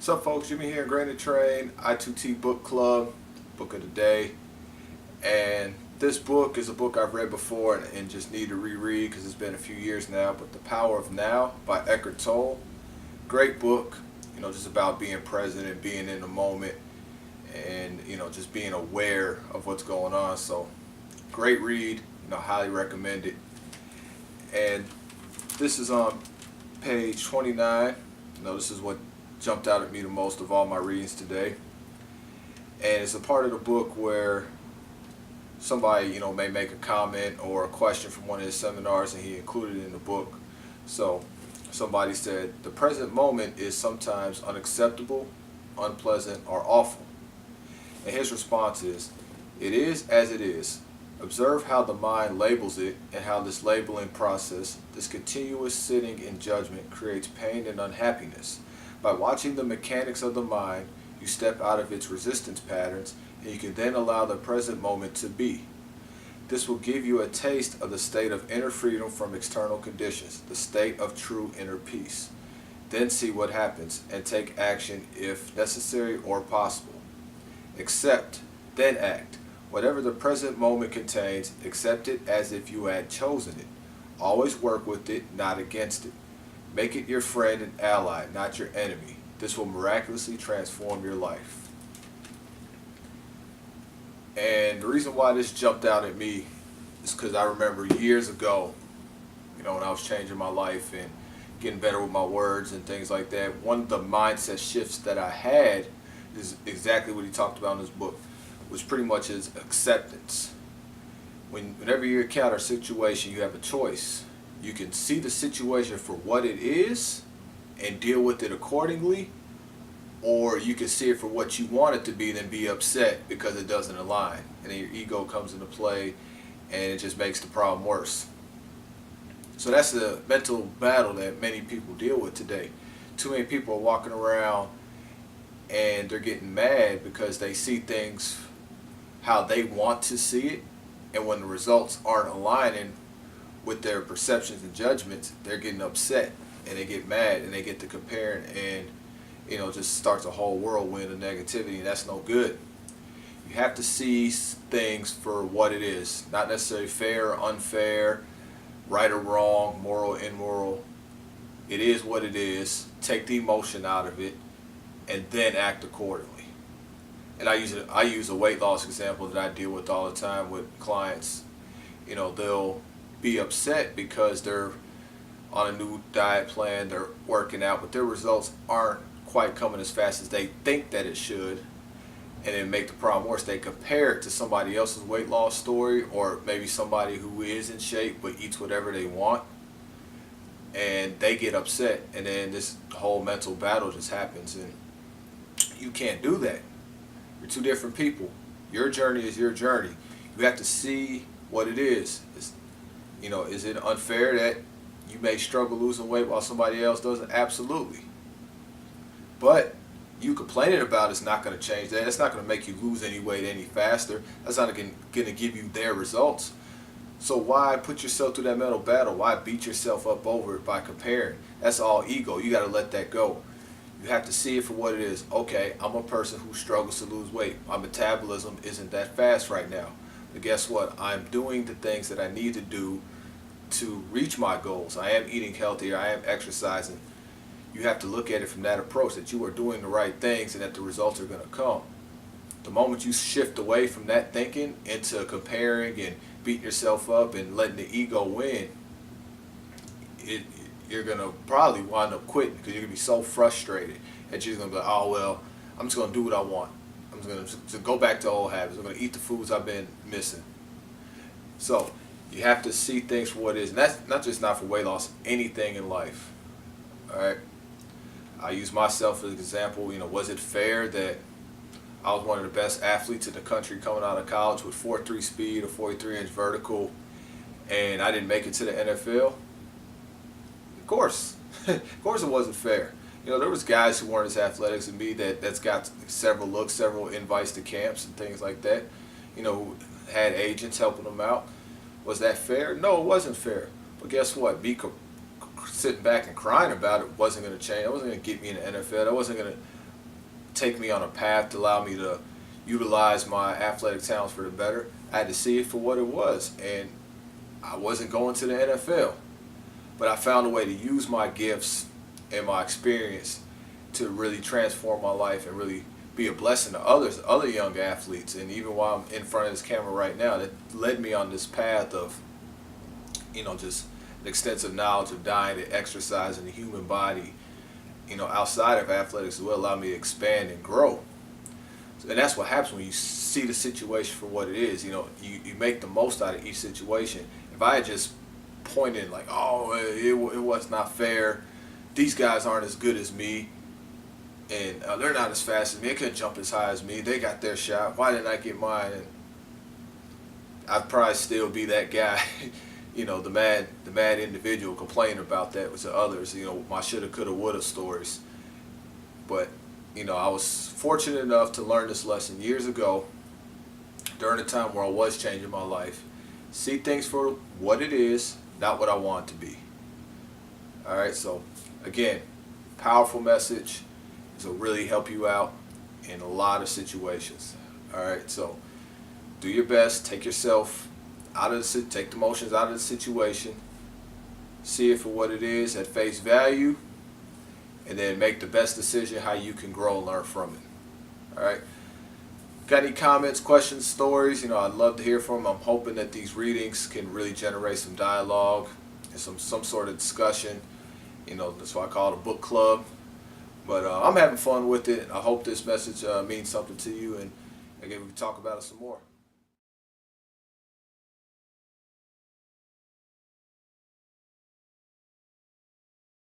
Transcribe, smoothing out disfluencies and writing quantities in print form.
What's up, folks? Jimmy here, Granite Train, I2T Book Club, book of the day. And this book is a book I've read before and just need to reread because it's been a few years now. But The Power of Now by Eckhart Tolle. Great book, just about being present and being in the moment and, just being aware of what's going on. So, great read, highly recommend it. And this is on page 29. This is what jumped out at me the most of all my readings today. And it's a part of the book where somebody, may make a comment or a question from one of his seminars and he included it in the book. So somebody said, the present moment is sometimes unacceptable, unpleasant, or awful. And his response is, it is as it is. Observe how the mind labels it and how this labeling process, this continuous sitting in judgment, creates pain and unhappiness. By watching the mechanics of the mind, you step out of its resistance patterns and you can then allow the present moment to be. This will give you a taste of the state of inner freedom from external conditions, the state of true inner peace. Then see what happens and take action if necessary or possible. Accept, then act. Whatever the present moment contains, accept it as if you had chosen it. Always work with it, not against it. Make it your friend and ally, not your enemy. This will miraculously transform your life. And the reason why this jumped out at me is because I remember years ago, when I was changing my life and getting better with my words and things like that, one of the mindset shifts that I had is exactly what he talked about in this book, which pretty much is acceptance. Whenever you encounter a situation, you have a choice. You can see the situation for what it is and deal with it accordingly, or you can see it for what you want it to be and then be upset because it doesn't align. And then your ego comes into play and it just makes the problem worse. So that's the mental battle that many people deal with today. Too many people are walking around and they're getting mad because they see things how they want to see it, and when the results aren't aligning with their perceptions and judgments, they're getting upset and they get mad and they get to comparing and just starts a whole whirlwind of negativity, and that's no good. You have to see things for what it is, not necessarily fair or unfair, right or wrong, moral, immoral. It is what it is. Take the emotion out of it and then act accordingly. And I use a weight loss example that I deal with all the time with clients. They'll be upset because they're on a new diet plan, they're working out, but their results aren't quite coming as fast as they think that it should, and then make the problem worse. They compare it to somebody else's weight loss story, or maybe somebody who is in shape but eats whatever they want, and they get upset, and then this whole mental battle just happens. And you can't do that. You're two different people. Your journey is your journey. You have to see what it is. Is it unfair that you may struggle losing weight while somebody else doesn't? Absolutely. But you complaining about it's not going to change that. It's not going to make you lose any weight any faster. That's not going to give you their results. So why put yourself through that mental battle? Why beat yourself up over it by comparing? That's all ego. You got to let that go. You have to see it for what it is. Okay, I'm a person who struggles to lose weight. My metabolism isn't that fast right now. But guess what? I'm doing the things that I need to do to reach my goals. I am eating healthier. I am exercising. You have to look at it from that approach, that you are doing the right things and that the results are going to come. The moment you shift away from that thinking into comparing and beating yourself up and letting the ego win, you're going to probably wind up quitting because you're going to be so frustrated that you're going to be like, oh, well, I'm just going to do what I want. I'm just going to go back to old habits. I'm going to eat the foods I've been missing. So you have to see things for what it is. And that's not for weight loss, anything in life. All right. I use myself as an example. Was it fair that I was one of the best athletes in the country coming out of college with 4.3 speed, a 43-inch vertical, and I didn't make it to the NFL? Of course. Of course it wasn't fair. There was guys who weren't as athletic as me that's got several looks, several invites to camps and things like that, who had agents helping them out. Was that fair? No, it wasn't fair. But guess what? Sitting back and crying about it wasn't going to change. It wasn't going to get me in the NFL. That wasn't going to take me on a path to allow me to utilize my athletic talents for the better. I had to see it for what it was, and I wasn't going to the NFL, but I found a way to use my gifts and my experience to really transform my life and really be a blessing to others, other young athletes. And even while I'm in front of this camera right now, that led me on this path of, just an extensive knowledge of diet and exercise and the human body, outside of athletics as well, allowed me to expand and grow. And that's what happens when you see the situation for what it is. You make the most out of each situation. If I had just pointed like, oh, it was not fair, these guys aren't as good as me, and they're not as fast as me, they couldn't jump as high as me, they got their shot, why didn't I get mine? And I'd probably still be that guy, the mad individual complaining about that to others, my shoulda, coulda, woulda stories. But I was fortunate enough to learn this lesson years ago during a time where I was changing my life. See things for what it is, not what I want it to be. Alright, so again, powerful message. This will really help you out in a lot of situations. Alright, so do your best, take yourself take the emotions out of the situation, see it for what it is at face value, and then make the best decision how you can grow and learn from it. Alright. Got any comments, questions, stories? I'd love to hear from them. I'm hoping that these readings can really generate some dialogue and some sort of discussion. That's why I call it a book club. But I'm having fun with it. I hope this message means something to you, and again, we can talk about it some more.